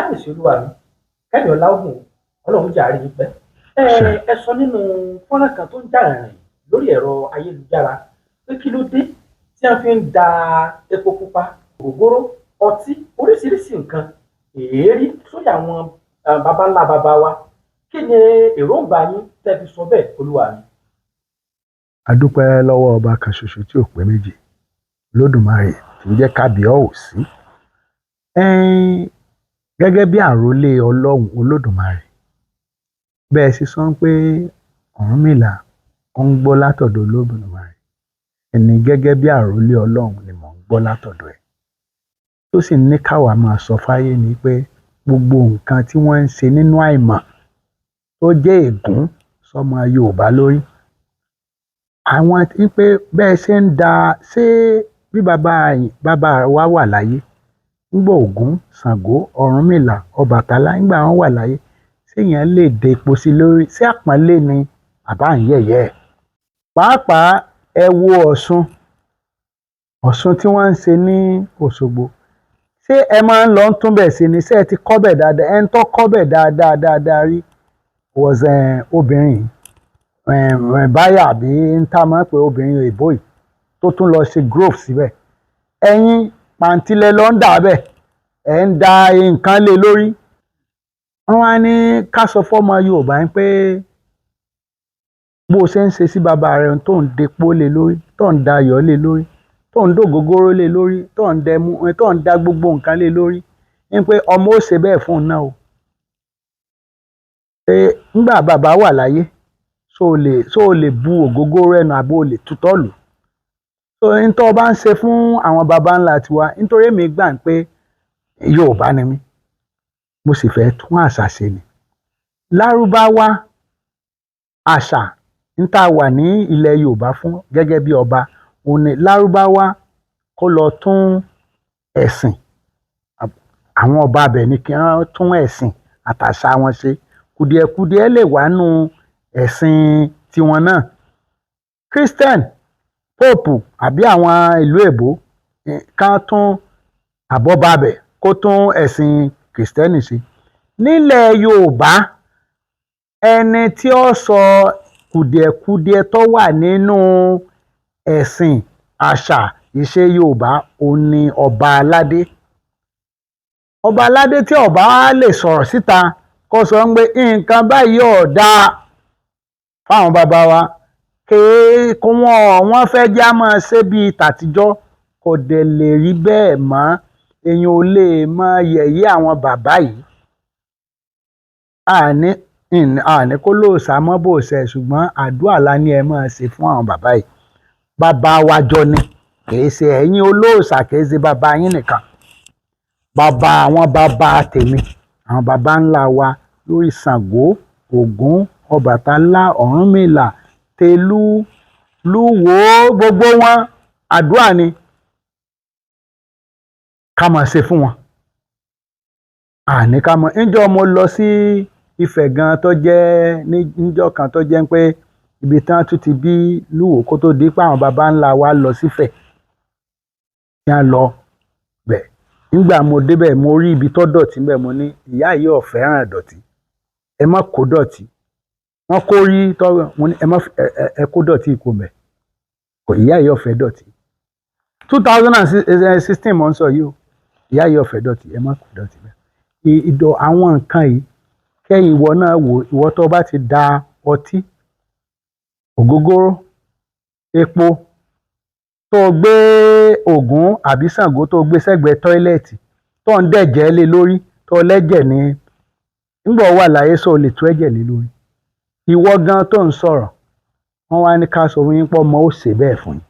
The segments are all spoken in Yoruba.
kábíyèsí olúwa mi kẹ́mi ọláògùn ọlọ́run jàre yín pẹ́. ẹ sọ nínú fọ́nrán kan tó ń jà rìnrìn lórí ẹ̀rọ ayélujára pé kí ló dé tí wọ́n fi ń da epo pupa ògógóró ọtí oríṣiríṣi nǹkan èérí sórí àwọn baba ńlá baba wa. Kí ni èròǹgbà yín tẹ́ fi sọ bẹ́ẹ̀ olúwa mi? A dúpẹ́ lọ́wọ́ ọba kan ṣoṣo tí ò pé méjì, Olódùmarè tí ń jẹ́ kábíyọ̀ọ́sí. Gẹ́gẹ́ bí àrólé ọlọ́run Olódùmarè, bẹ́ẹ̀ sì sọ pé Ọ̀rúnmìlà ó ń gbọ́ látọ̀dọ̀ Olódùmarè, ẹni gẹ́gẹ́ bí àrólé ọlọ́run ni mò ń gbọ́ látọ̀dọ̀ ẹ̀. Tó sì ní káwa máa sọ fáyé ni pé gbogbo nǹkan tí wọ́n ń ṣe nínú àìmọ̀ tó jẹ́ ègún sọmọ Yorùbá lórí. Àwọn tí pé bẹ́ẹ̀ ṣe ń da ṣé bí bàbá wa wà láyé nígbà Ògún, Ṣàngó, Ọ̀rúnmìlà, Ọbàtálá nígbà wọn wà láyé, séèyàn lè de epo sí lórí, sí àpọ́nlé ni àbá ń yẹ̀yẹ́ ẹ̀. Pàápàá ẹ wo Ọ̀ṣun tí wọ́n ń ṣe ní Òṣogbo. Ṣé ẹ máa ń lọ tún bẹ̀ sí ni? Ṣé ẹ ti kọ́ bẹ̀ dáadáa? Ẹni tó kọ́ bẹ̀ dáadáa rí was obìnrin báyà àbí ń tá máa ń pè obìnrin èbó yìí tó tún lọ ṣe grove síbẹ̀. Ẹ̀yin pàǹtílẹ̀ lọ ń dà bẹ̀, ẹ̀ ń da nǹkan lé lórí. Wọ́n wá ní ká sọ fọ́mọ Yorùbá pé bó ṣe ń ṣe sí bàbá rẹ̀ tó ń depo lé lórí, tó ń da ayọ̀ lé lórí, tó ń dògógóró lé lórí, tó ń da gbogbo nǹkan lé lórí, ní pé ọmọ ó ṣe bẹ́ẹ̀ fún un náà o. Nígbà bàbá wà láyé, so lè bu ògógóró ẹnu àbí o lè tutọ́ lù. Ní tó bá ń ṣe fún àwọn baba ńlá tiwa, nítorí èmi gbà pé Yorùbá ni mí, mo sì fẹ́ tún àṣà ṣe ni. Lárúbáwá àṣà ń tá wà ní ilẹ̀ Yorùbá fún gẹ́gẹ́ bí ọba, òun ni Lárúbáwá kó lọ tún ẹ̀sìn, àwọn ọba abẹ ní kí wọ́n tún ẹ̀sìn àtàṣà wọn ṣe. Kùdìẹ̀kudiẹ lè wà nù ẹ̀sìn tiwọn náà. Christian, Pope àbí àwọn ìlú èbó kan tún àbọ̀bàbẹ̀ kó tún ẹ̀sìn Kìrìsìtẹ́nì ṣe. Nílẹ̀ Yorùbá, ẹni tí ó sọ kùdìẹ̀kudiẹ tó wà nínú ẹ̀sìn àṣà ìṣe Yorùbá òun ni ọba aládé. Ọba aládé tí ọba lè sọ̀rọ̀ síta kó sọ pé nǹkan báyìí ò dáa fáwọn bàbá wa, kó wọ́n fẹ́ já máa ṣe bíi tàtijọ́, kò dẹ̀ lè rí bẹ́ẹ̀ mọ́. Èèyàn ò lè máa yẹ̀yẹ́ àwọn bàbá yìí. Àní kó lóòṣà mọ́ bò ṣe, ṣùgbọ́n àdúrà la ní ẹ máa ṣe fún àwọn bàbá yìí. Bàbá wa jọ ni, kìí ṣe ẹ̀yin olóòṣà, kìí ṣe bàbá yín nìkan. Bàbá àwọn bàbá tèmi, àwọn bàbá ńlá wa lórí Ṣàngó, Ògún, Ọbàtálá, Ọ̀rúnmìlà, Tẹ̀lú, Lúwo, gbogbo wọn àdúrà ni ká máa ṣe fún wọn. Àní ká mọ̀. Níjọ́ mo lọ sí Ifẹ̀ gan tó jẹ́ níjọ́ kan tó jẹ́ pé ibi tí wọ́n tún ti bí Lúwo kó tó di pé àwọn baba ńlá wa lọ sífẹ̀. Tí wọ́n lọ bẹ̀. Nígbà mo débẹ̀ mo rí ibi tó dọ̀tí ńbẹ̀, mo ní ìyá yìí ò fẹ́ràn dọ̀tí. Ẹ má kó dọ̀tí. Wọ́n kó rí tọ́wọ́, mo ní ẹ kó dọ̀tí kó bẹ̀. Ìyá yìí ò fẹ́ dọ̀tí. 2016 mo ń sọ yìí o. Ìyá yìí ò fẹ́ dọ̀tí, ẹ má kó dọ̀tí bẹ̀. Àwọn nǹkan yìí kẹ́yìn ìwọ náà wò, ìwọ tó bá ti da ọtí, ògógóró, epo, tó gbé Ògún àbí Ṣàngó tó gbé sẹ́gbẹ̀ẹ́ tọ́ílẹ̀tì, tó ń dẹ̀jẹ̀ lé lórí, tó lẹ́jẹ̀ ní nígbà wà láyé sọ lè tú ẹ̀jẹ̀ lé lórí. Ìwọ gan tó ń sọ̀rọ̀, wọ́n wá ní ká sọ fún yín pé ọmọ ó ṣe bẹ́ẹ̀ fún yín.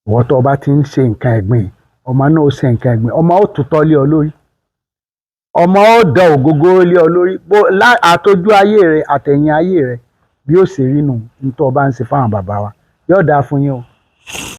Ìwọ tó bá ti ń ṣe nǹkan ẹ̀gbìn, ọmọ náà ó ṣe nǹkan ẹ̀gbìn, ọmọ ó tutọ́ lé ọ lórí. Ọmọ ó da ògógóró lé ọ lórí. Àtọ́jú ayé rẹ àtẹ̀yìn ayé rẹ bí ó ṣe rí nù ní tó bá ń ṣe fáwọn bàbá wa. Yóò dáa fún yín o.